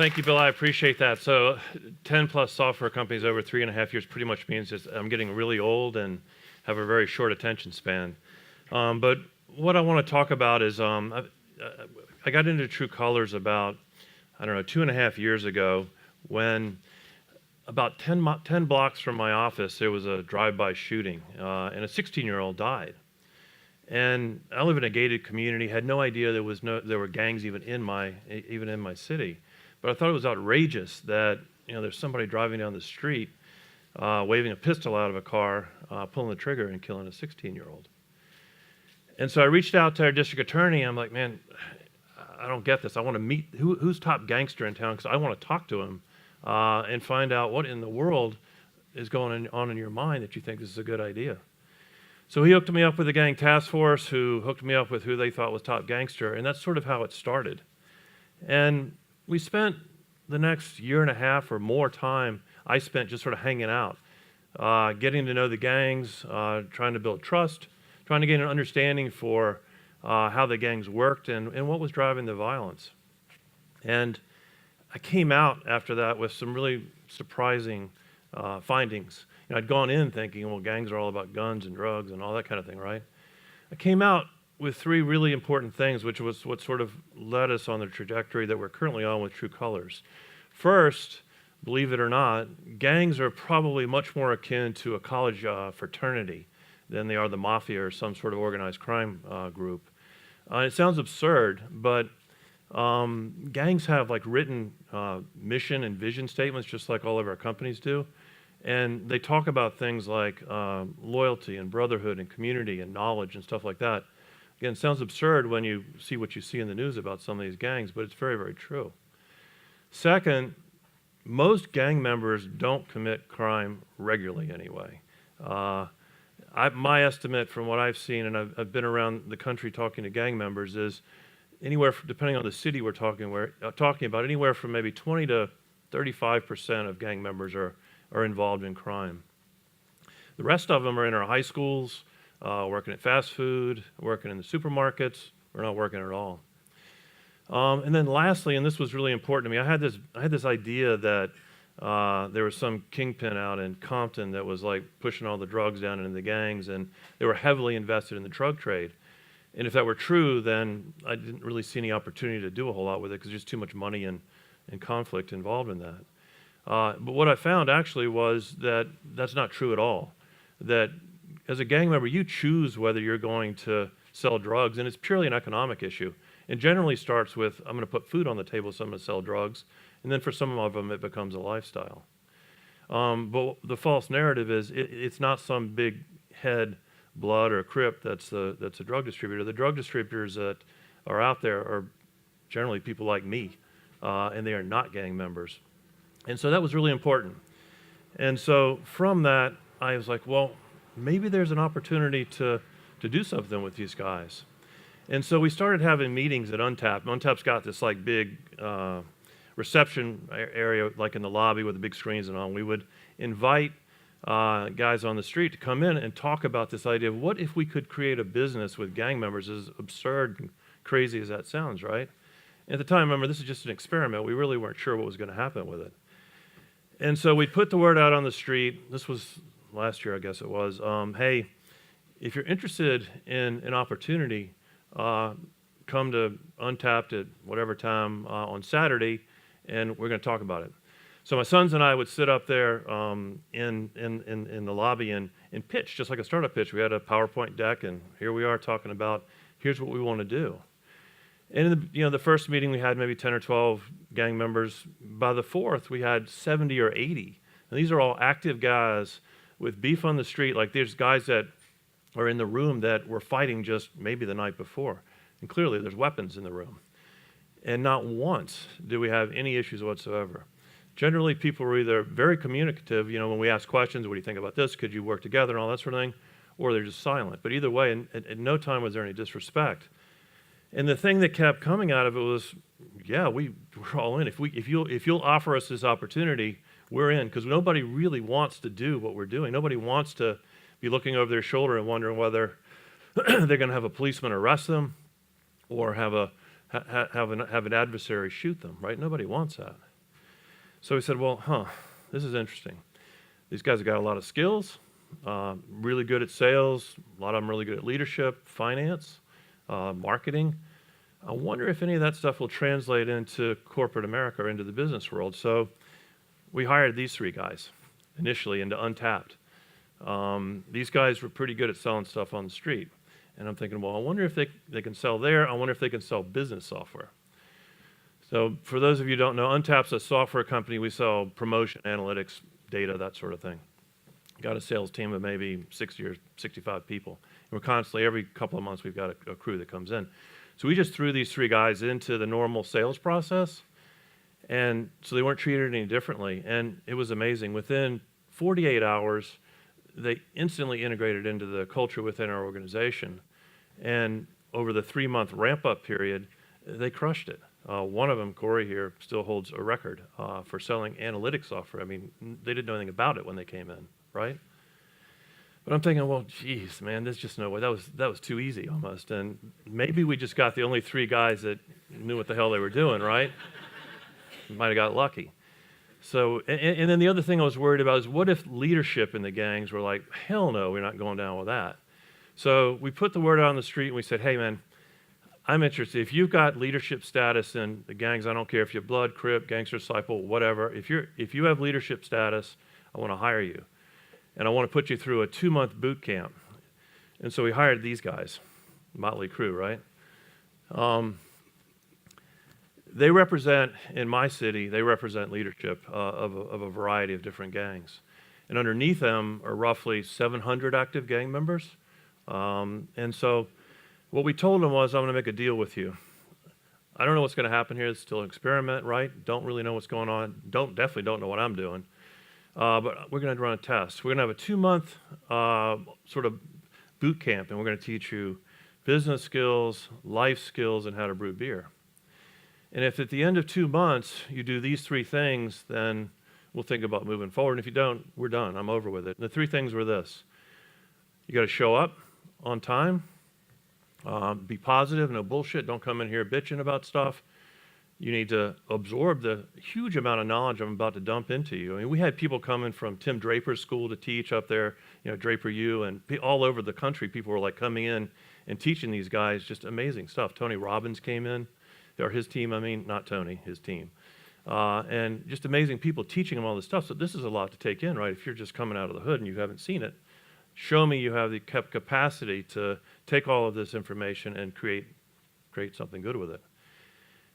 thank you, Bill. I appreciate that. So 10 plus software companies over 3.5 years pretty much means just I'm getting really old and have a very short attention span. But what I want to talk about is I got into True Colors about, 2.5 years ago when about 10 blocks from my office there was a drive-by shooting and a 16-year-old died. And I live in a gated community, had no idea there were gangs even in my city. But I thought it was outrageous that there's somebody driving down the street, waving a pistol out of a car, pulling the trigger and killing a 16-year-old. And so I reached out to our district attorney. I'm like, man, I don't get this. I want to meet who's top gangster in town because I want to talk to him and find out what in the world is going on in your mind that you think this is a good idea. So he hooked me up with a gang task force who hooked me up with who they thought was top gangster, and that's sort of how it started. And we spent the next year and a half or more time I spent just sort of hanging out, getting to know the gangs, trying to build trust, trying to gain an understanding for how the gangs worked and what was driving the violence. And I came out after that with some really surprising findings. I'd gone in thinking, well, gangs are all about guns and drugs and all that kind of thing, right? I came out with three really important things, which was what sort of led us on the trajectory that we're currently on with True Colors. First, believe it or not, gangs are probably much more akin to a college fraternity than they are the mafia or some sort of organized crime group. It sounds absurd, but gangs have like written mission and vision statements just like all of our companies do. And they talk about things like loyalty and brotherhood and community and knowledge and stuff like that. Again, it sounds absurd when you see what you see in the news about some of these gangs, but it's very, very true. Second, most gang members don't commit crime regularly anyway. My estimate from what I've seen, and I've been around the country talking to gang members, is depending on the city we're talking about, anywhere from maybe 20 to 35% of gang members are involved in crime. The rest of them are in our high schools, working at fast food, working in the supermarkets, or not working at all. And then lastly, and this was really important to me, I had this idea that there was some kingpin out in Compton that was like pushing all the drugs down into the gangs, and they were heavily invested in the drug trade. And if that were true, then I didn't really see any opportunity to do a whole lot with it because there's too much money and conflict involved in that. But what I found actually was that that's not true at all. That as a gang member, you choose whether you're going to sell drugs, and it's purely an economic issue. It generally starts with, I'm going to put food on the table, so I'm going to sell drugs, and then for some of them, it becomes a lifestyle. But the false narrative is it's not some big head, blood, or crip that's a drug distributor. The drug distributors that are out there are generally people like me, and they are not gang members. And so that was really important. And so from that, I was like, well, maybe there's an opportunity to do something with these guys. And so we started having meetings at Untap. Untap's got this like big reception area like in the lobby with the big screens and all. We would invite guys on the street to come in and talk about this idea of what if we could create a business with gang members, as absurd and crazy as that sounds, right? At the time, remember, this is just an experiment. We really weren't sure what was going to happen with it. And so we put the word out on the street. This was last year, I guess it was. Hey, if you're interested in an opportunity, come to Untapped at whatever time on Saturday, and we're going to talk about it. So my sons and I would sit up there in the lobby and pitch, just like a startup pitch. We had a PowerPoint deck, and here we are talking about here's what we want to do. And in the first meeting, we had maybe 10 or 12 gang members. By the fourth, we had 70 or 80. And these are all active guys with beef on the street. Like there's guys that are in the room that were fighting just maybe the night before. And clearly there's weapons in the room. And not once do we have any issues whatsoever. Generally, people are either very communicative, when we ask questions, what do you think about this? Could you work together and all that sort of thing? Or they're just silent. But either way, at no time was there any disrespect. And the thing that kept coming out of it was, yeah, we're all in. If you'll offer us this opportunity, we're in, because nobody really wants to do what we're doing. Nobody wants to be looking over their shoulder and wondering whether they're going to have a policeman arrest them or have an adversary shoot them, right? Nobody wants that. So we said, well, this is interesting. These guys have got a lot of skills, really good at sales. A lot of them really good at leadership, finance, marketing. I wonder if any of that stuff will translate into corporate America or into the business world. So we hired these 3 guys initially into Untapped. These guys were pretty good at selling stuff on the street. And I'm thinking, well, I wonder if they can sell there. I wonder if they can sell business software. So for those of you who don't know, Untapped's a software company. We sell promotion, analytics, data, that sort of thing. Got a sales team of maybe 60 or 65 people. And we're constantly, every couple of months, we've got a crew that comes in. So we just threw these 3 guys into the normal sales process. And so they weren't treated any differently. And it was amazing. Within 48 hours, they instantly integrated into the culture within our organization. And over the 3-month ramp-up period, they crushed it. One of them, Corey here, still holds a record for selling analytics software. I mean, they didn't know anything about it when they came in, right? But I'm thinking, well, geez, man, there's just no way. That was too easy almost. And maybe we just got the only 3 guys that knew what the hell they were doing, right? Might have got lucky. So, and then the other thing I was worried about is what if leadership in the gangs were like, hell no, we're not going down with that. So we put the word out on the street and we said, hey man, I'm interested. If you've got leadership status in the gangs, I don't care if you're Blood, Crip, Gangster Disciple, whatever. If you have leadership status, I want to hire you. And I want to put you through a 2-month boot camp. And so we hired these guys, motley crew, right? They represent, in my city, they represent leadership of a variety of different gangs. And underneath them are roughly 700 active gang members. And so what we told them was, I'm going to make a deal with you. I don't know what's going to happen here. It's still an experiment, right? Don't really know what's going on. Definitely don't know what I'm doing. But we're going to run a test. We're going to have a 2-month sort of boot camp, and we're going to teach you business skills, life skills, and how to brew beer. And if at the end of 2 months you do these 3 things, then we'll think about moving forward. And if you don't, we're done. I'm over with it. And the 3 things were this. You got to show up on time, be positive, no bullshit. Don't come in here bitching about stuff. You need to absorb the huge amount of knowledge I'm about to dump into you. I mean, we had people coming from Tim Draper's school to teach up there, Draper U, and all over the country. People were like coming in and teaching these guys just amazing stuff. Tony Robbins came in. Or his team, not Tony, his team. And just amazing people teaching them all this stuff. So this is a lot to take in, right? If you're just coming out of the hood and you haven't seen it, show me you have the capacity to take all of this information and create something good with it.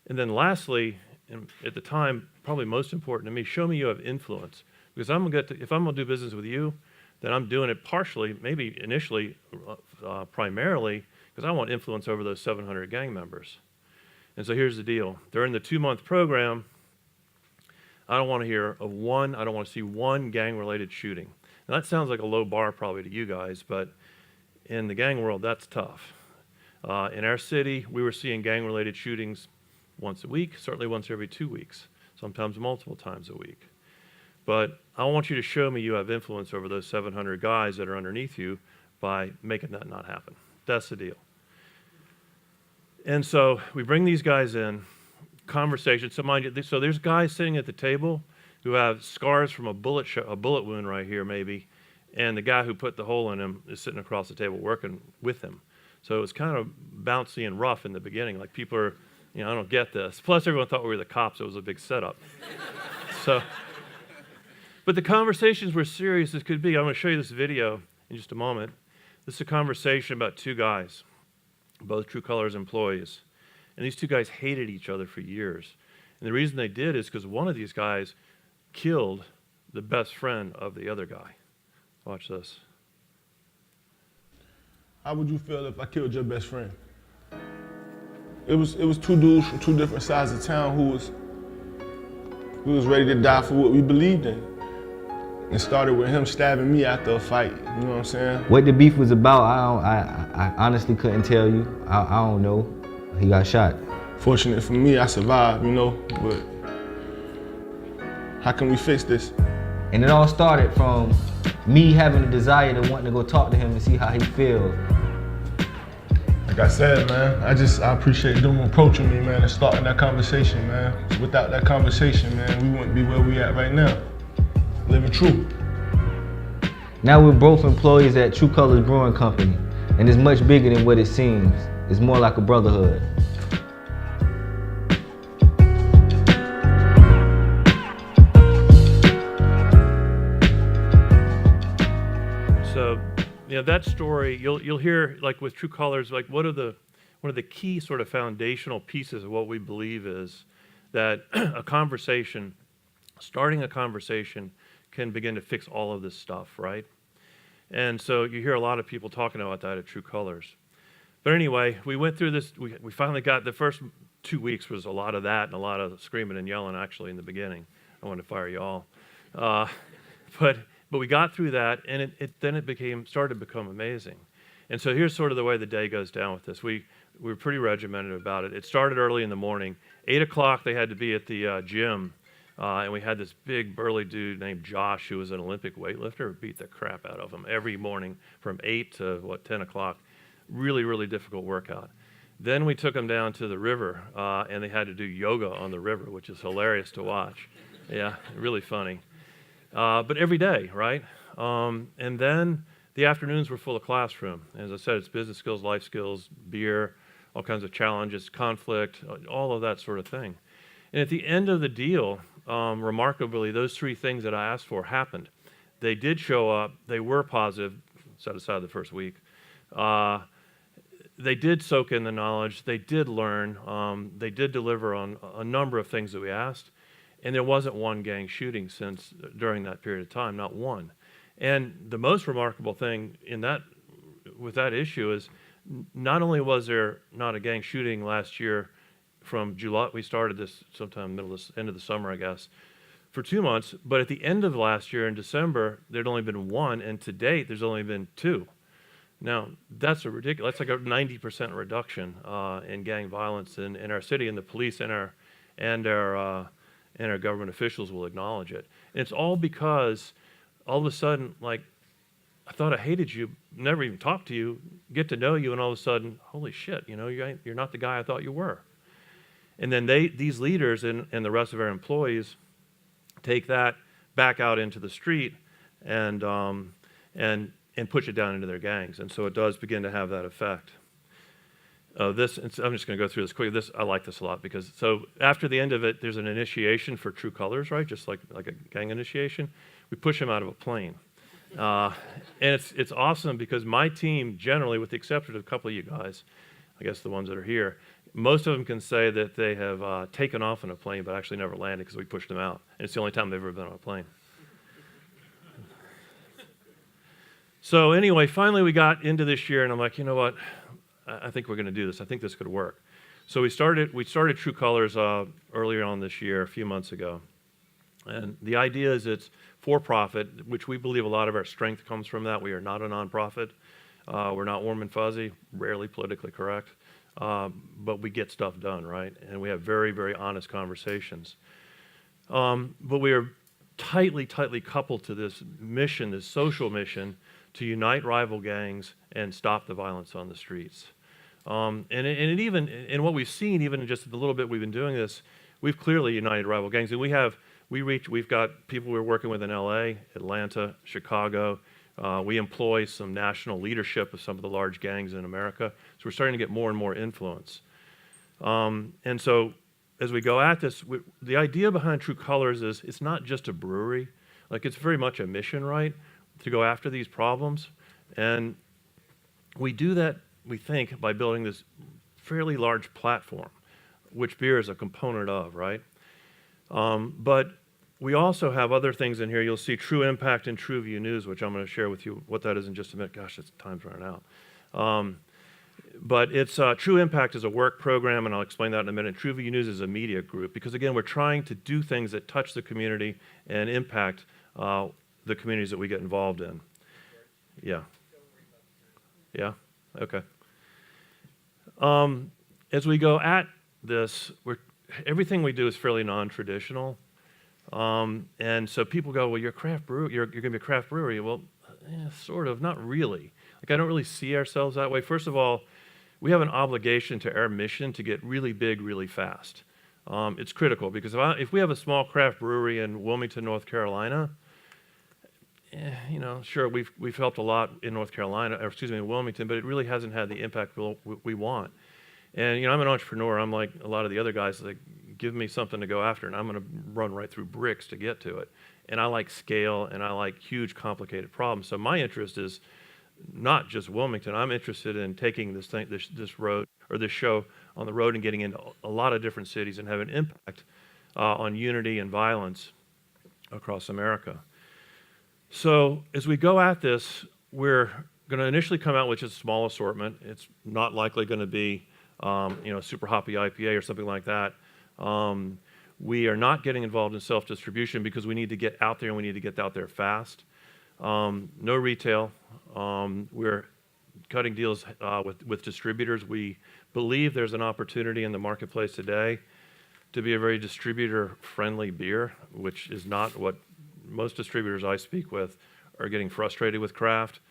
And then lastly, and at the time, probably most important to me, show me you have influence. Because if I'm going to do business with you, then I'm doing it partially, maybe initially, primarily, because I want influence over those 700 gang members. And so here's the deal. During the 2-month program, I don't want to hear of one, I don't want to see one gang-related shooting. Now that sounds like a low bar probably to you guys, but in the gang world, that's tough. In our city, we were seeing gang-related shootings once a week, certainly once every 2 weeks, sometimes multiple times a week. But I want you to show me you have influence over those 700 guys that are underneath you by making that not happen. That's the deal. And so we bring these guys in, conversation. So mind you, so there's guys sitting at the table who have scars from a bullet wound right here maybe, and the guy who put the hole in him is sitting across the table working with him. So it was kind of bouncy and rough in the beginning. Like people are, I don't get this. Plus everyone thought we were the cops. It was a big setup. But the conversations were serious as could be. I'm going to show you this video in just a moment. This is a conversation about 2 guys, both True Colors employees. And these 2 guys hated each other for years. And the reason they did is because one of these guys killed the best friend of the other guy. Watch this. How would you feel if I killed your best friend? It was 2 dudes from 2 different sides of town who was ready to die for what we believed in. It started with him stabbing me after a fight, you know what I'm saying? What the beef was about, I honestly couldn't tell you. I don't know. He got shot. Fortunate for me, I survived, but how can we fix this? And it all started from me having a desire to want to go talk to him and see how he feels. Like I said, man, I appreciate them approaching me, man, and starting that conversation, man. Without that conversation, man, we wouldn't be where we at right now. Living true. Now we're both employees at True Colors Brewing Company, and it's much bigger than what it seems. It's more like a brotherhood. So, that story you'll hear, like with True Colors, like one of the key sort of foundational pieces of what we believe is that starting a conversation can begin to fix all of this stuff, right? And so you hear a lot of people talking about that at True Colors. But anyway, we went through this, we finally got, the first 2 weeks was a lot of that and a lot of screaming and yelling actually in the beginning. I wanted to fire you all. But we got through that, and then it started to become amazing. And so here's sort of the way the day goes down with this. We were pretty regimented about it. It started early in the morning. 8 o'clock, they had to be at the gym, and we had this big burly dude named Josh, who was an Olympic weightlifter, beat the crap out of him every morning from 8 to 10 o'clock. Really, really difficult workout. Then we took them down to the river, and they had to do yoga on the river, which is hilarious to watch. Yeah, really funny. But every day, right? And then the afternoons were full of classroom. As I said, it's business skills, life skills, beer, all kinds of challenges, conflict, all of that sort of thing. And at the end of the deal, remarkably, those three things that I asked for happened. They did show up. They were positive, set aside the first week. They did soak in the knowledge. They did learn. They did deliver on a number of things that we asked. And there wasn't one gang shooting during that period of time, not one. And the most remarkable thing with that issue is not only was there not a gang shooting last year from July, we started this sometime end of the summer, I guess, for 2 months, but at the end of last year in December, there'd only been one, and to date, there's only been two. Now, that's like a 90% reduction in gang violence in our city, and the police and our government officials will acknowledge it. And it's all because all of a sudden, like, I thought I hated you, never even talked to you, get to know you, and all of a sudden, holy shit, you're not the guy I thought you were. And then these leaders and the rest of our employees take that back out into the street and push it down into their gangs. And so it does begin to have that effect. I'm just going to go through this quickly. I like this a lot because after the end of it, there's an initiation for True Colors, right? Just like a gang initiation. We push them out of a plane. And it's awesome because my team generally, with the exception of a couple of you guys, I guess the ones that are here, most of them can say that they have taken off in a plane but actually never landed because we pushed them out. And it's the only time they've ever been on a plane. So anyway, finally we got into this year and I'm like, you know what? I think we're going to do this. I think this could work. So we started True Colors earlier on this year, a few months ago. And the idea is it's for profit, which we believe a lot of our strength comes from that. We are not a nonprofit. We're not warm and fuzzy, rarely politically correct. But we get stuff done, right? And we have very, very honest conversations. But we are tightly coupled to this mission, this social mission, to unite rival gangs and stop the violence on the streets. And what we've seen, even in just the little bit we've been doing this, we've clearly united rival gangs. And we've got people we're working with in LA, Atlanta, Chicago. We employ some national leadership of some of the large gangs in America. So we're starting to get more and more influence. And so as we go at this, the idea behind True Colors is it's not just a brewery. Like, it's very much a mission, right, to go after these problems. And we do that, we think, by building this fairly large platform, which beer is a component of, right? But we also have other things in here. You'll see True Impact and True View News, which I'm going to share with you what that is in just a minute. Gosh, time's running out. But it's True Impact is a work program, and I'll explain that in a minute. True View News is a media group because, again, we're trying to do things that touch the community and impact the communities that we get involved in. Yeah. Yeah? Okay. As we go at this, everything we do is fairly non-traditional. And so people go, well, you're a craft brewer, you're going to be a craft brewery. Well, sort of, not really. Like, I don't really see ourselves that way. First of all, we have an obligation to our mission to get really big really fast. It's critical because if we have a small craft brewery in Wilmington, North Carolina, sure, we've helped a lot in North Carolina, or excuse me, in Wilmington, but it really hasn't had the impact we want. And I'm an entrepreneur. I'm like a lot of the other guys. Like, give me something to go after, and I'm going to run right through bricks to get to it. And I like scale, and I like huge, complicated problems. So my interest is not just Wilmington. I'm interested in taking this road or this show on the road and getting into a lot of different cities and having an impact on unity and violence across America. So as we go at this, we're going to initially come out with just a small assortment. It's not likely going to be, super hoppy IPA or something like that. We are not getting involved in self-distribution because we need to get out there and we need to get out there fast. No retail. We're cutting deals with distributors. We believe there's an opportunity in the marketplace today to be a very distributor-friendly beer, which is not what most distributors I speak with are getting frustrated with craft,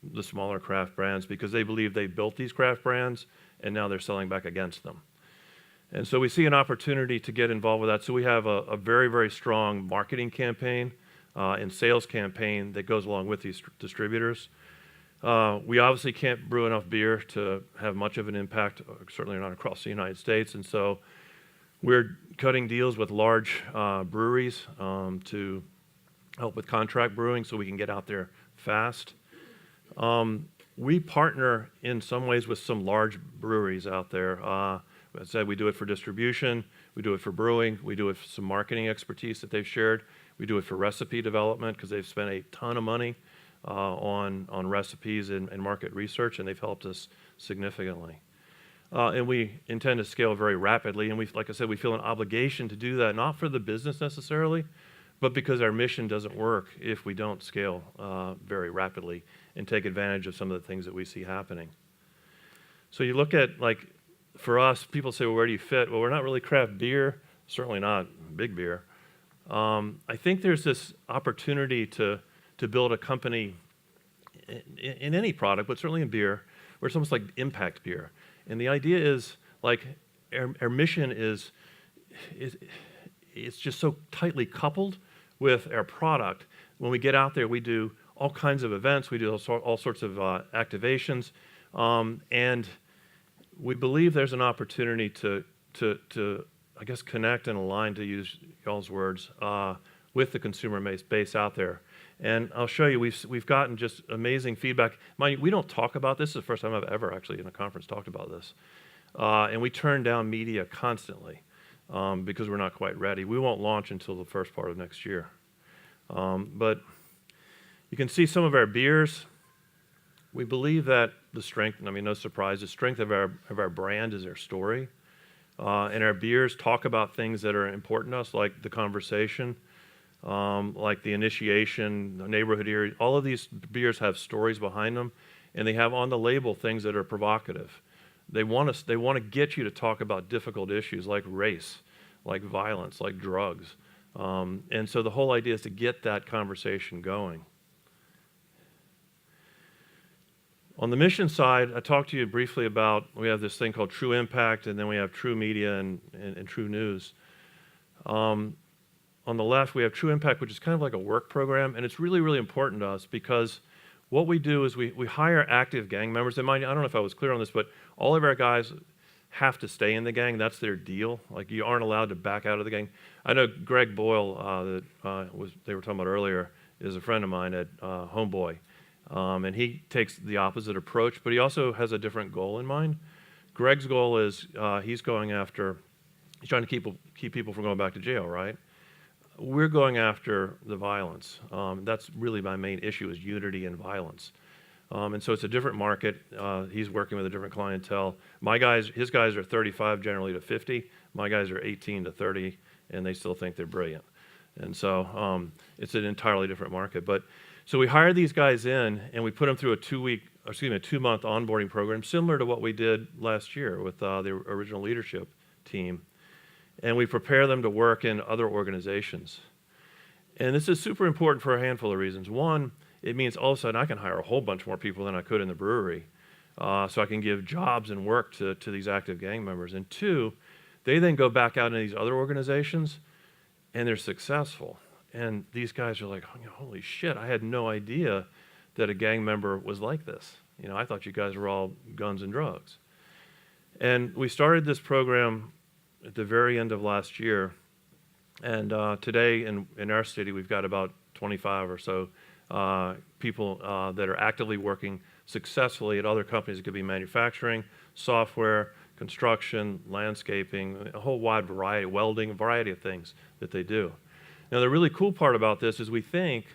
the smaller craft brands, because they believe they built these craft brands and now they're selling back against them. And so we see an opportunity to get involved with that. So we have a very, very strong marketing campaign and sales campaign that goes along with these distributors. We obviously can't brew enough beer to have much of an impact, certainly not across the United States. And so we're cutting deals with large breweries to help with contract brewing so we can get out there fast. We partner in some ways with some large breweries out there. As I said, we do it for distribution, we do it for brewing, we do it for some marketing expertise that they've shared, we do it for recipe development because they've spent a ton of money on recipes and market research, and they've helped us significantly. And we intend to scale very rapidly, and like I said, we feel an obligation to do that, not for the business necessarily, but because our mission doesn't work if we don't scale very rapidly and take advantage of some of the things that we see happening. So you look at, like, for us, people say, well, where do you fit? Well, we're not really craft beer, certainly not big beer. I think there's this opportunity to build a company in any product, but certainly in beer, where it's almost like impact beer. And the idea is, like, our mission is it's just so tightly coupled with our product. When we get out there, we do all kinds of events, we do all sorts of activations, and we believe there's an opportunity to I guess, connect and align, to use y'all's words, with the consumer base out there. And I'll show you, we've gotten just amazing feedback. Mind you, we don't talk about this. It's the first time I've ever actually in a conference talked about this. And we turn down media constantly because we're not quite ready. We won't launch until the first part of next year. But you can see some of our beers. We believe that the strength, I mean, no surprise, the strength of our brand is our story. And our beers talk about things that are important to us, like the conversation, like the initiation, the neighborhood area. All of these beers have stories behind them, and they have on the label things that are provocative. They want to get you to talk about difficult issues like race, like violence, like drugs. And so the whole idea is to get that conversation going. On the mission side, I talked to you briefly about, we have this thing called True Impact, and then we have True Media and True News. On the left, we have True Impact, which is kind of like a work program, and it's really, really important to us because what we do is we hire active gang members. And mind you, I don't know if I was clear on this, but all of our guys have to stay in the gang. That's their deal. Like, you aren't allowed to back out of the gang. I know Greg Boyle, that they were talking about earlier, is a friend of mine at Homeboy. And he takes the opposite approach, but he also has a different goal in mind. Greg's goal is he's trying to keep people from going back to jail, right? We're going after the violence. That's really my main issue, is unity and violence. And so it's a different market. He's working with a different clientele. His guys are 35 generally to 50. My guys are 18 to 30, and they still think they're brilliant. And so it's an entirely different market. So we hire these guys in, and we put them through a 2-month onboarding program, similar to what we did last year with the original leadership team. And we prepare them to work in other organizations. And this is super important for a handful of reasons. One, it means all of a sudden I can hire a whole bunch more people than I could in the brewery. so I can give jobs and work to these active gang members. And two, they then go back out into these other organizations and they're successful. And these guys are like, holy shit, I had no idea that a gang member was like this. I thought you guys were all guns and drugs. And we started this program at the very end of last year. And today in our city, we've got about 25 or so people that are actively working successfully at other companies. It could be manufacturing, software, construction, landscaping, a whole wide variety, welding, a variety of things that they do. Now, the really cool part about this is we think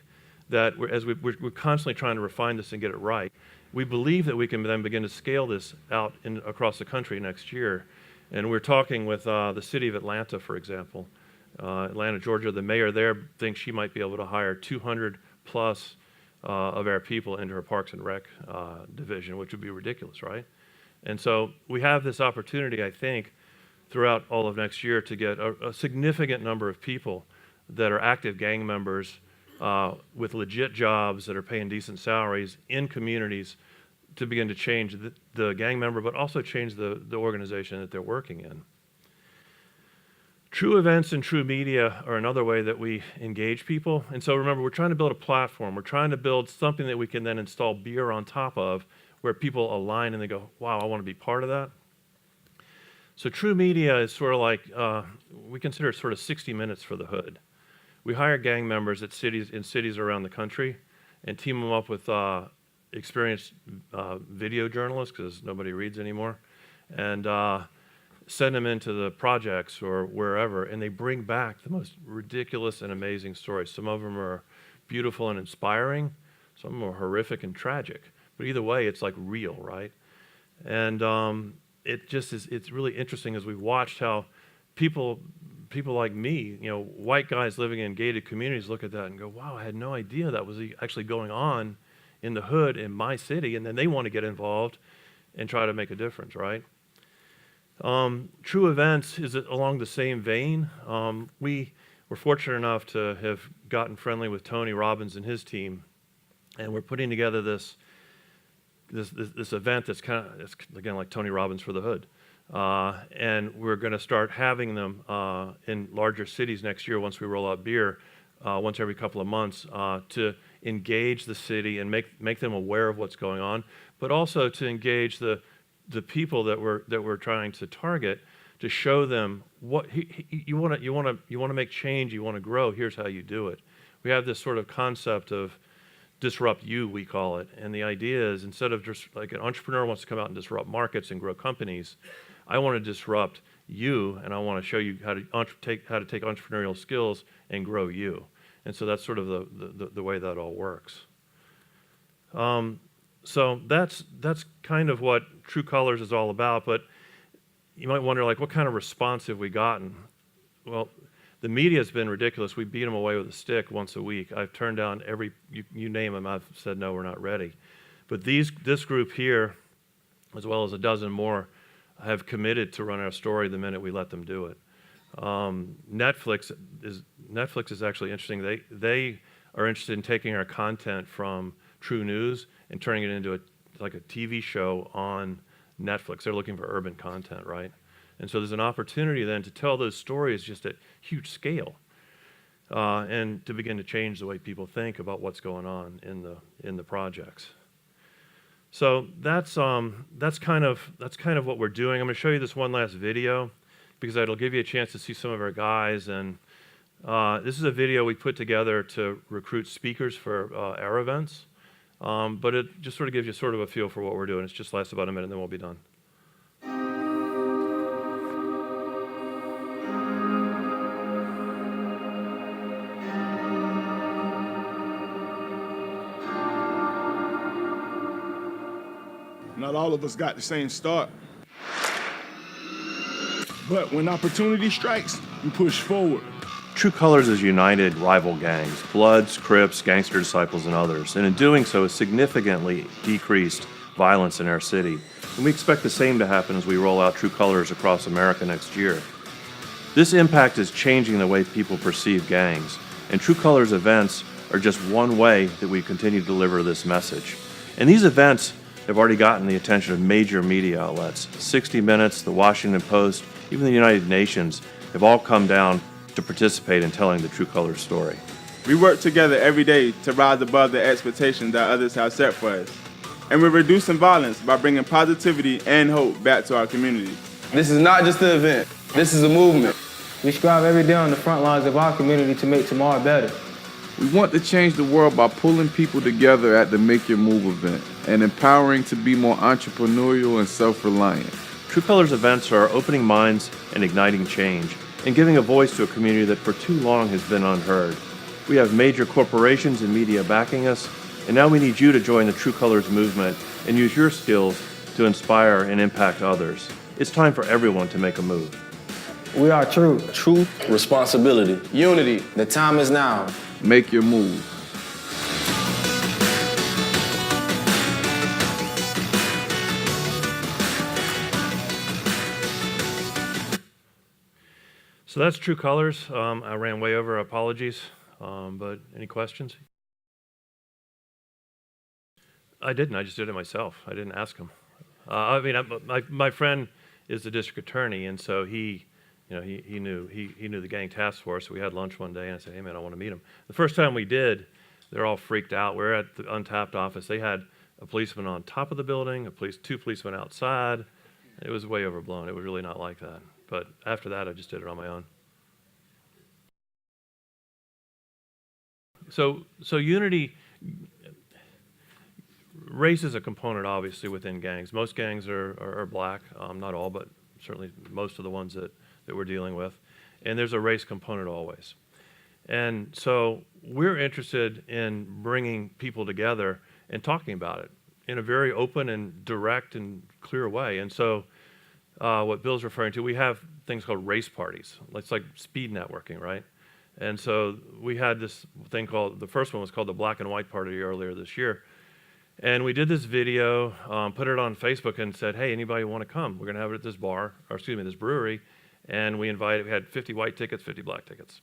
that we're constantly trying to refine this and get it right. We believe that we can then begin to scale this out across the country next year. And we're talking with the city of Atlanta, for example. Atlanta, Georgia, the mayor there thinks she might be able to hire 200 plus of our people into her Parks and Rec division, which would be ridiculous, right? And so we have this opportunity, I think, throughout all of next year to get a significant number of people that are active gang members with legit jobs that are paying decent salaries in communities to begin to change the gang member, but also change the organization that they're working in. True events and true media are another way that we engage people. And so remember, we're trying to build a platform. We're trying to build something that we can then install beer on top of where people align and they go, wow, I want to be part of that. So true media is sort of like, we consider it sort of 60 minutes for the hood. We hire gang members in cities around the country and team them up with experienced video journalists, because nobody reads anymore, and send them into the projects or wherever, and they bring back the most ridiculous and amazing stories. Some of them are beautiful and inspiring, some of them are horrific and tragic, but either way, it's like real, right? And it just is, it's really interesting as we've watched how people like me, white guys living in gated communities look at that and go, wow, I had no idea that was actually going on in the hood in my city, and then they want to get involved and try to make a difference, right? True events is along the same vein. We were fortunate enough to have gotten friendly with Tony Robbins and his team, and we're putting together this event that's it's again like Tony Robbins for the hood. And we're going to start having them in larger cities next year once we roll out beer, once every couple of months, to engage the city and make them aware of what's going on, but also to engage the people that we're trying to target, to show them what you want to make change, you want to grow. Here's how you do it. We have this sort of concept of disrupt you, we call it, and the idea is instead of just like an entrepreneur wants to come out and disrupt markets and grow companies, I want to disrupt you, and I want to show you how to take entrepreneurial skills and grow you. And so that's sort of the way that all works. So that's kind of what True Colors is all about. But you might wonder, like, what kind of response have we gotten? Well, the media has been ridiculous. We beat them away with a stick once a week. I've turned down you name them. I've said no, we're not ready. But this group here, as well as a dozen more, have committed to run our story the minute we let them do it. Netflix is actually interesting. They are interested in taking our content from True News and turning it into a TV show on Netflix. They're looking for urban content, right? And so there's an opportunity then to tell those stories just at huge scale, and to begin to change the way people think about what's going on in the projects. So that's kind of what we're doing. I'm going to show you this one last video because it'll give you a chance to see some of our guys. And this is a video we put together to recruit speakers for our events. But it just sort of gives you sort of a feel for what we're doing. It just lasts about a minute, and then we'll be done. Not all of us got the same start. But when opportunity strikes, you push forward. True Colors has united rival gangs, Bloods, Crips, Gangster Disciples, and others, and in doing so has significantly decreased violence in our city. And we expect the same to happen as we roll out True Colors across America next year. This impact is changing the way people perceive gangs, and True Colors events are just one way that we continue to deliver this message. And these events have already gotten the attention of major media outlets. 60 Minutes, the Washington Post, even the United Nations have all come down to participate in telling the true colors story. We work together every day to rise above the expectations that others have set for us. And we're reducing violence by bringing positivity and hope back to our community. This is not just an event. This is a movement. We strive every day on the front lines of our community to make tomorrow better. We want to change the world by pulling people together at the Make Your Move event and empowering to be more entrepreneurial and self-reliant. True Colors events are opening minds and igniting change and giving a voice to a community that for too long has been unheard. We have major corporations and media backing us, and now we need you to join the True Colors movement and use your skills to inspire and impact others. It's time for everyone to make a move. We are true. Truth, responsibility, unity. The time is now. Make your move. So that's True Colors. I ran way over, apologies, but any questions? I didn't, I just did it myself. I didn't ask him. My friend is the district attorney, and so he knew the gang task force. So we had lunch one day, and I said, hey man, I want to meet him. The first time we did, they're all freaked out. We're at the Untapped office. They had a policeman on top of the building, two policemen outside. It was way overblown. It was really not like that. But after that, I just did it on my own. So unity, race is a component, obviously, within gangs. Most gangs are black, not all, but certainly most of the ones that we're dealing with. And there's a race component always. And so we're interested in bringing people together and talking about it in a very open and direct and clear way. And so what Bill's referring to, we have things called race parties. It's like speed networking, right? And so we had this thing called, the first one was called the Black and White Party earlier this year. And we did this video, put it on Facebook and said, hey, anybody want to come? We're going to have it at this this brewery. And we had 50 white tickets, 50 black tickets.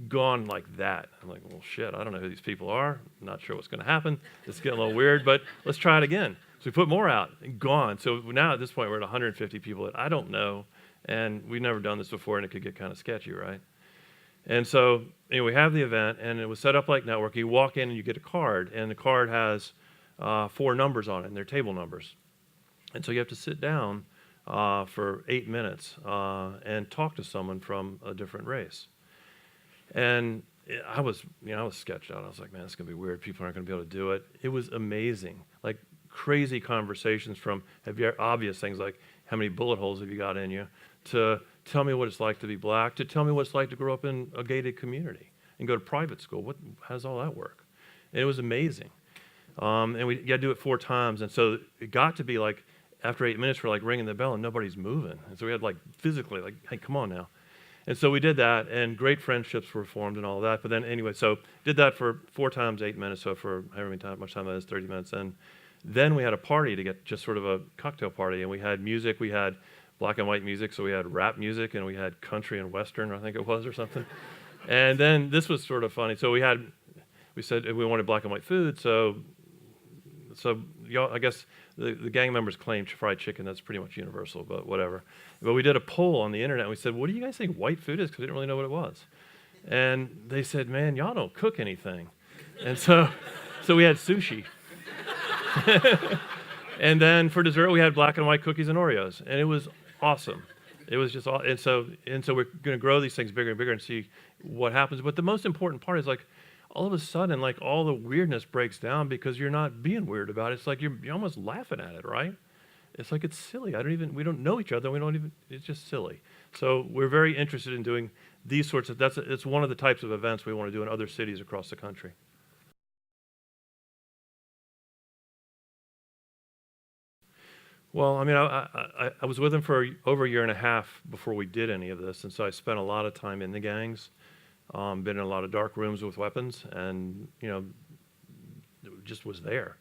Gone like that. I'm like, well, shit, I don't know who these people are. I'm not sure what's going to happen. It's getting a little weird, but let's try it again. So we put more out, gone. So now at this point, we're at 150 people that I don't know, and we've never done this before, and it could get kind of sketchy, right? And so we have the event, and it was set up like network. You walk in, and you get a card, and the card has 4 numbers on it, and they're table numbers. And so you have to sit down for 8 minutes and talk to someone from a different race. And I was sketched out. I was like, man, this is going to be weird. People aren't going to be able to do it. It was amazing. Like crazy conversations from obvious things like how many bullet holes have you got in you, to tell me what it's like to be black, to tell me what it's like to grow up in a gated community and go to private school. How does all that work? And it was amazing. And we had to do it 4 times. And so it got to be like, after 8 minutes, we're like ringing the bell and nobody's moving. And so we had like physically like, hey, come on now. And so we did that, and great friendships were formed and all that. But then anyway, so did that for 4 times 8 minutes, so for however much time that is, 30 minutes. And then we had a party to get just sort of a cocktail party, and we had music. We had black and white music, so we had rap music, and we had country and western, I think it was, or something. And then this was sort of funny. So we said we wanted black and white food, so y'all, I guess the gang members claimed fried chicken. That's pretty much universal, but whatever. But we did a poll on the internet. And we said, what do you guys think white food is? Because we didn't really know what it was. And they said, man, y'all don't cook anything. And so we had sushi. And then for dessert, we had black and white cookies and Oreos. And it was awesome. It was just awesome. And so we're going to grow these things bigger and bigger and see what happens. But the most important part is like, all of a sudden, like all the weirdness breaks down because you're not being weird about it. It's like you're almost laughing at it, right? It's like it's silly. we don't know each other. It's just silly. So we're very interested in doing these sorts of, it's one of the types of events we want to do in other cities across the country. Well, I mean, I was with him for over a year and a half before we did any of this, and so I spent a lot of time in the gangs. Been in a lot of dark rooms with weapons, and it just was there.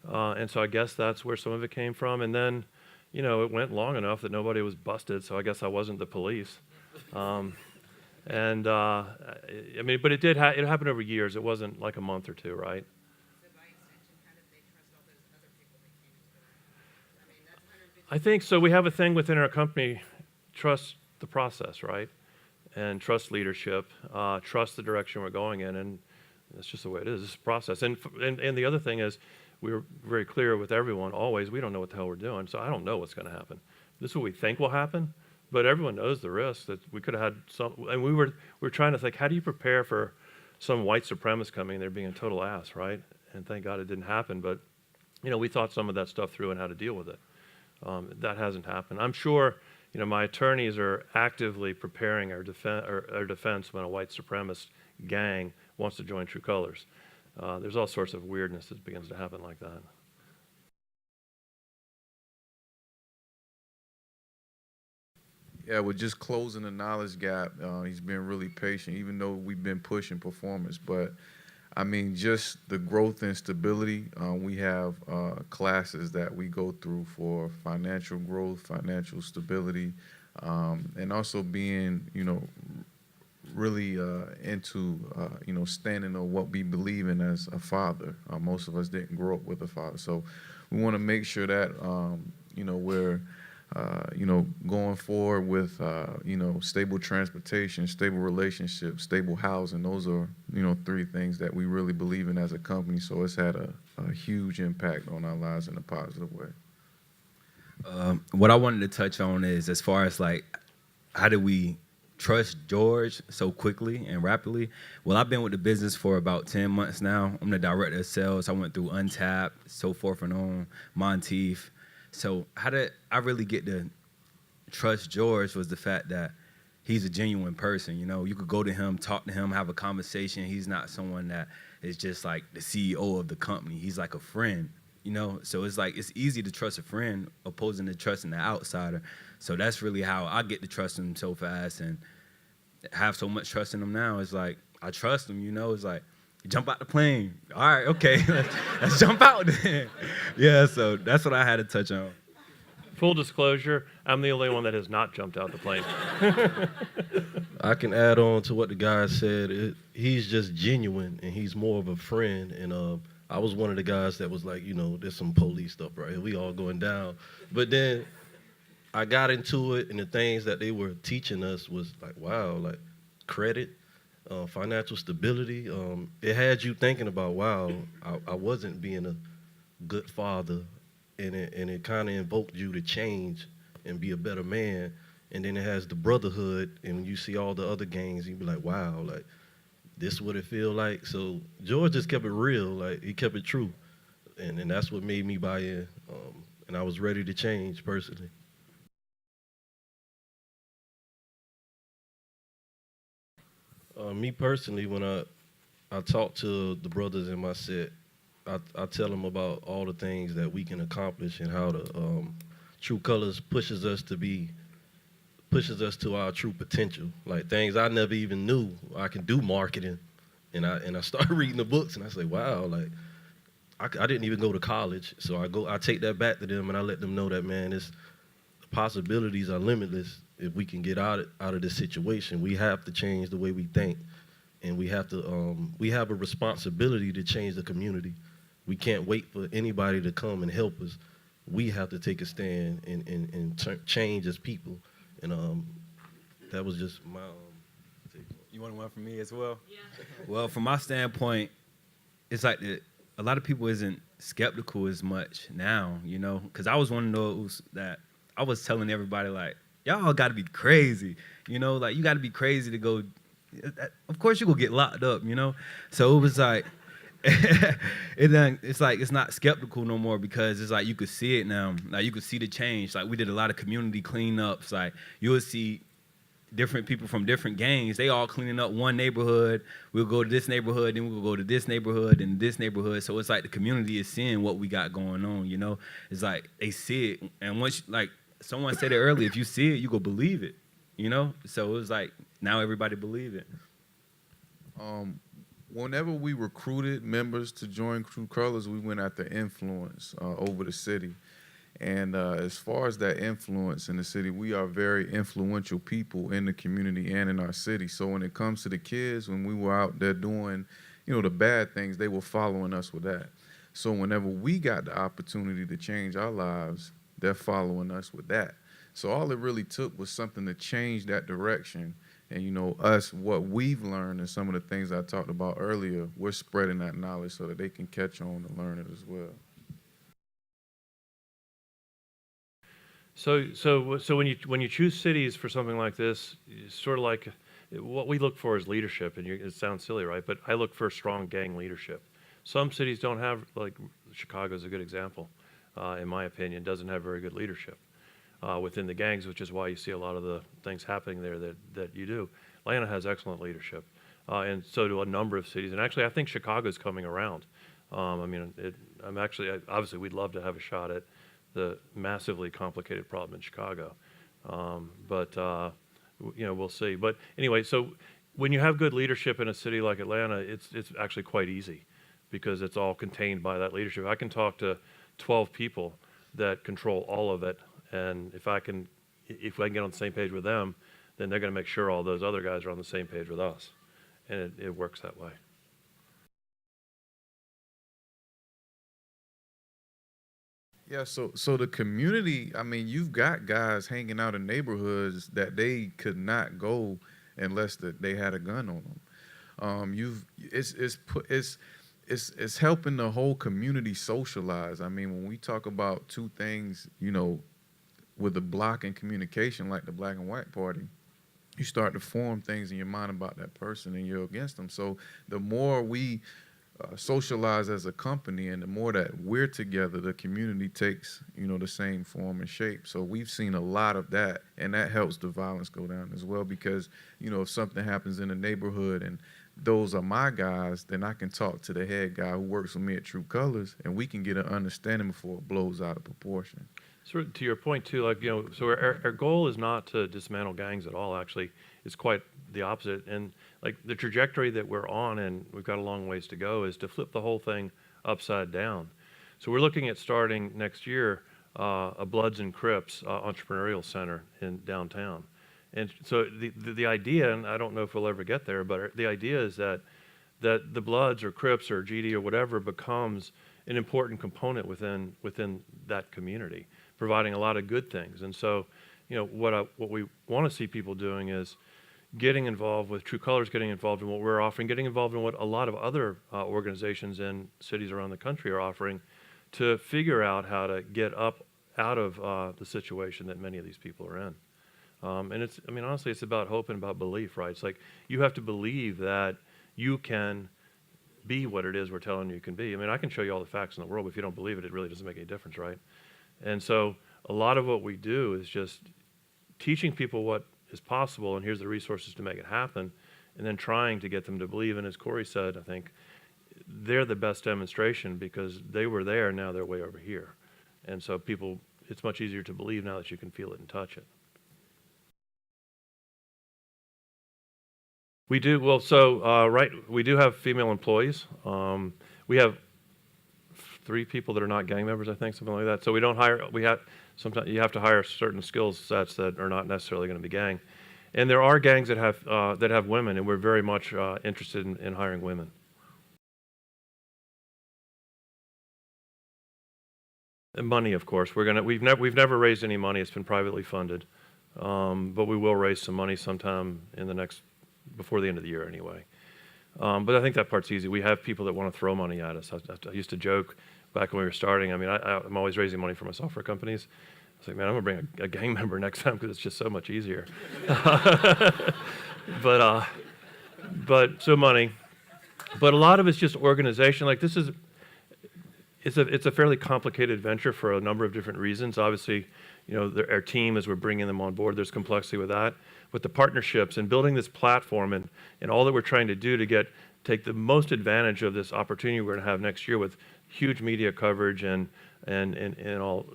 And so I guess that's where some of it came from. And then, it went long enough that nobody was busted, so I guess I wasn't the police. But it did. It happened over years. It wasn't like a month or two, right? So by extension, how did they trust all those other people that came into I think so. We have a thing within our company, trust the process, right? And trust leadership, trust the direction we're going in, and that's just the way it is. It's a process. And the other thing is, we were very clear with everyone always, we don't know what the hell we're doing, so I don't know what's going to happen. This is what we think will happen, but everyone knows the risk that we could have had some, and we were trying to think, how do you prepare for some white supremacist coming in there being a total ass, right? And thank God it didn't happen, but we thought some of that stuff through and how to deal with it. That hasn't happened. I'm sure, my attorneys are actively preparing our defense when a white supremacist gang wants to join True Colors. There's all sorts of weirdness that begins to happen like that. Yeah, with just closing the knowledge gap, he's been really patient, even though we've been pushing performance. But I mean, just the growth and stability. We have classes that we go through for financial growth, financial stability, and also being, really into, standing on what we believe in as a father. Most of us didn't grow up with a father. So we want to make sure that, we're going forward with, stable transportation, stable relationships, stable housing. Those are, 3 things that we really believe in as a company. So it's had a huge impact on our lives in a positive way. What I wanted to touch on is as far as like, how did we trust George so quickly and rapidly? Well, I've been with the business for about 10 months now. I'm the director of sales. I went through Untapped, so forth and on, Monteith. So how did I really get to trust George was the fact that he's a genuine person. You could go to him, talk to him, have a conversation. He's not someone that is just like the CEO of the company. He's like a friend, So it's like it's easy to trust a friend opposing to trusting the outsider. So that's really how I get to trust him so fast and have so much trust in him now. It's like I trust him, It's like, jump out the plane. All right, okay, let's jump out then. Yeah, so that's what I had to touch on. Full disclosure, I'm the only one that has not jumped out the plane. I can add on to what the guy said. He's just genuine, and he's more of a friend. And I was one of the guys that was like, there's some police stuff right here. We all going down. But then I got into it, and the things that they were teaching us was like, wow, like credit, financial stability. It had you thinking about, wow, I wasn't being a good father, and it kind of invoked you to change and be a better man. And then it has the brotherhood, and when you see all the other gangs, you be like, wow, like this is what it feel like. So George just kept it real, like he kept it true, and that's what made me buy in. And I was ready to change personally. Me personally, when I talk to the brothers in my set, I tell them about all the things that we can accomplish and how the True Colors pushes us to our true potential. Like things I never even knew I can do marketing, and I start reading the books and I say, wow, like I didn't even go to college, so I take that back to them and I let them know that, man, the possibilities are limitless. If we can get out of this situation, we have to change the way we think, and we have a responsibility to change the community. We can't wait for anybody to come and help us. We have to take a stand and change as people. And that was just my take. You want one from me as well? Yeah. Well, from my standpoint, it's like a lot of people isn't skeptical as much now, because I was one of those that I was telling everybody, like, y'all got to be crazy, like you got to be crazy to go. Of course, you gonna get locked up, So it was like, it's like it's not skeptical no more because it's like you could see it now. Like you could see the change. Like we did a lot of community cleanups. Like you would see different people from different gangs. They all cleaning up one neighborhood. We'll go to this neighborhood, then we'll go to this neighborhood and this neighborhood. So it's like the community is seeing what we got going on. It's like they see it, and once like someone said it earlier, if you see it, you go believe it. So it was like now everybody believe it. Whenever we recruited members to join True Colors, we went after influence over the city. And as far as that influence in the city, we are very influential people in the community and in our city. So when it comes to the kids, when we were out there doing, the bad things, they were following us with that. So whenever we got the opportunity to change our lives, they're following us with that. So all it really took was something to change that direction. And you know, us, what we've learned and some of the things I talked about earlier, we're spreading that knowledge so that they can catch on and learn it as well. So when you choose cities for something like this, it's sort of like what we look for is leadership, and it sounds silly, right? But I look for strong gang leadership. Some cities don't have, like Chicago's a good example, in my opinion, doesn't have very good leadership within the gangs, which is why you see a lot of the things happening there that you do. Atlanta has excellent leadership, and so do a number of cities. And actually, I think Chicago's coming around. Obviously, we'd love to have a shot at the massively complicated problem in Chicago. We'll see. But anyway, so when you have good leadership in a city like Atlanta, it's actually quite easy because it's all contained by that leadership. I can talk to 12 people that control all of it, and if I can get on the same page with them, then they're going to make sure all those other guys are on the same page with us, and it works that way. Yeah, so the community, I mean, you've got guys hanging out in neighborhoods that they could not go unless they had a gun on them. It's helping the whole community socialize. I mean, when we talk about two things, you know, with the block and communication, like the Black and White Party, you start to form things in your mind about that person and you're against them. So the more we socialize as a company and the more that we're together, the community takes, you know, the same form and shape. So we've seen a lot of that, and that helps the violence go down as well because, you know, if something happens in the neighborhood and those are my guys, then I can talk to the head guy who works with me at True Colors and we can get an understanding before it blows out of proportion. So to your point too, like, you know, so our goal is not to dismantle gangs at all. Actually, it's quite the opposite. And like the trajectory that we're on, and we've got a long ways to go, is to flip the whole thing upside down. So we're looking at starting next year a Bloods and Crips entrepreneurial center in downtown. And so the idea, and I don't know if we'll ever get there, but the idea is that the Bloods or Crips or GD or whatever becomes an important component within that community, providing a lot of good things. And so, you know, what we want to see people doing is getting involved with True Colors, getting involved in what we're offering, getting involved in what a lot of other organizations in cities around the country are offering to figure out how to get up out of the situation that many of these people are in. And honestly, it's about hope and about belief, right? It's like you have to believe that you can be what it is we're telling you can be. I mean, I can show you all the facts in the world, but if you don't believe it, it really doesn't make any difference, right? And so a lot of what we do is just teaching people what is possible, and here's the resources to make it happen, and then trying to get them to believe. And as Corey said, I think they're the best demonstration because they were there, now they're way over here. And so people, it's much easier to believe now that you can feel it and touch it. We do, well, so, we do have female employees. We have 3 people that are not gang members, I think, something like that. So we don't hire, sometimes you have to hire certain skill sets that are not necessarily going to be gang. And there are gangs that have women, and we're very much interested in hiring women. And money, of course. We've never raised any money. It's been privately funded. But we will raise some money sometime before the end of the year anyway. But I think that part's easy. We have people that want to throw money at us. I used to joke back when we were starting. I mean, I'm always raising money for my software companies. I was like, man, I'm going to bring a gang member next time because it's just so much easier. But so money. But a lot of it's just organization. Like it's a fairly complicated venture for a number of different reasons. Obviously, you know, our team, as we're bringing them on board, there's complexity with that. With the partnerships and building this platform and all that we're trying to do to take the most advantage of this opportunity we're going to have next year with huge media coverage and all,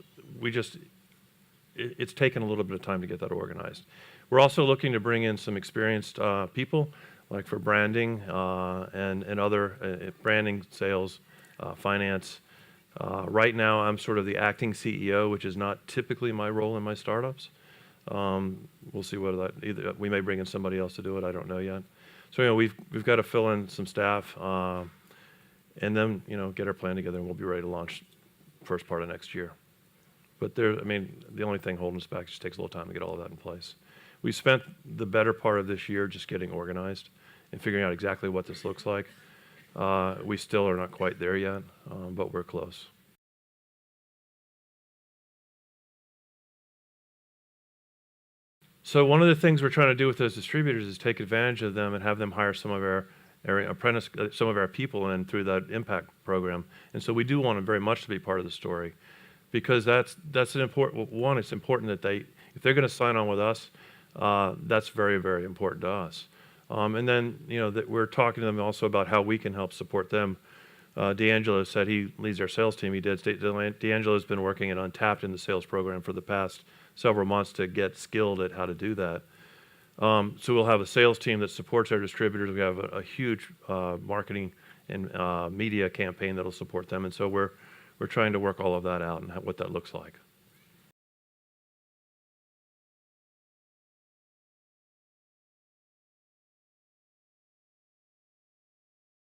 it's taken a little bit of time to get that organized. We're also looking to bring in some experienced people, like for branding and other branding, sales, finance. Right now, I'm sort of the acting CEO, which is not typically my role in my startups. We'll see whether either we may bring in somebody else to do it. I don't know yet. So, you know, we've got to fill in some staff, and then, you know, get our plan together, and we'll be ready to launch first part of next year. But there, I mean, the only thing holding us back just takes a little time to get all of that in place. We spent the better part of this year just getting organized and figuring out exactly what this looks like. We still are not quite there yet, but we're close. So one of the things we're trying to do with those distributors is take advantage of them and have them hire some of our some of our people in through that impact program. And so we do want them very much to be part of the story, because that's an important one. It's important that if they're going to sign on with us, that's very, very important to us. And then, that we're talking to them also about how we can help support them. D'Angelo said he leads our sales team. He did. D'Angelo's been working at Untapped in the sales program for the past several months to get skilled at how to do that. So we'll have a sales team that supports our distributors. We have a huge marketing and media campaign that'll support them. And so we're trying to work all of that out and what that looks like.